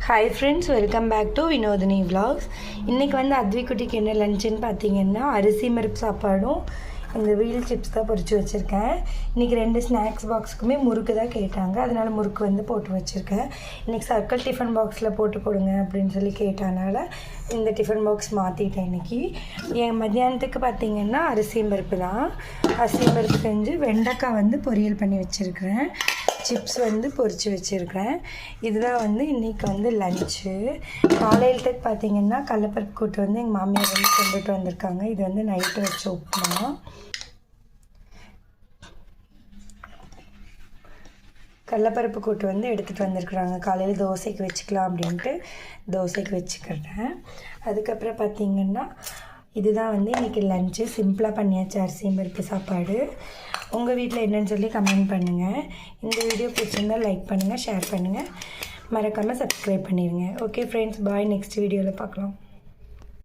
Hi friends, welcome back to Vinodhini vlogs. இன்றைக்கி வந்து அத்விக்குட்டிக்கு என்ன லஞ்சுன்னு பார்த்தீங்கன்னா அரிசி பருப்பு சாப்பாடும் இந்த வீல் சிப்ஸ் தான் பொரிச்சு வச்சுருக்கேன். இன்றைக்கி 2 ஸ்நாக்ஸ் பாக்ஸுக்குமே முறுக்கு தான் கேட்டாங்க, அதனால் முறுக்கு வந்து போட்டு வச்சுருக்கேன். இன்றைக்கி சர்க்கிள் டிஃபன் பாக்ஸில் போட்டு கொடுங்க அப்படின்னு சொல்லி கேட்டனால இந்த டிஃபன் பாக்ஸ் மாற்றிட்டேன். இன்றைக்கி என் மத்தியானத்துக்கு பார்த்திங்கன்னா அரிசி பருப்பு தான். அரிசி பருப்பு செஞ்சு வெண்டைக்காய் வந்து பொரியல் பண்ணி வச்சுருக்கிறேன். சிப்ஸ் வந்து பொரித்து வச்சுருக்கிறேன். இதுதான் வந்து இன்றைக்கி வந்து லஞ்சு. காலையிலத்துக்கு பார்த்திங்கன்னா கடலைப்பருப்பு கூட்டு வந்து எங்கள் மாமியார் வந்து கொண்டுட்டு வந்திருக்காங்க. இது வந்து நைட்டு வச்ச உப்புமா. கடலைப்பருப்பு கூட்டு வந்து எடுத்துகிட்டு வந்திருக்குறாங்க. காலையில் தோசைக்கு வச்சுக்கலாம் அப்படின்ட்டு தோசைக்கு வச்சுக்கிறேன். அதுக்கப்புறம் பார்த்திங்கன்னா இதுதான் வந்து இன்றைக்கி லஞ்சு. சிம்பிளாக பண்ணியாச்சு அரிசி பருப்பு சாப்பாடு. உங்கள் வீட்டில் என்னன்னு சொல்லி கமெண்ட் பண்ணுங்கள். இந்த வீடியோ பிடிச்சிருந்தால் லைக் பண்ணுங்கள், ஷேர் பண்ணுங்கள், மறக்காமல் சப்ஸ்கிரைப் பண்ணிடுங்க. ஓகே ஃப்ரெண்ட்ஸ், பாய். நெக்ஸ்ட் வீடியோவில் பார்க்கலாம்.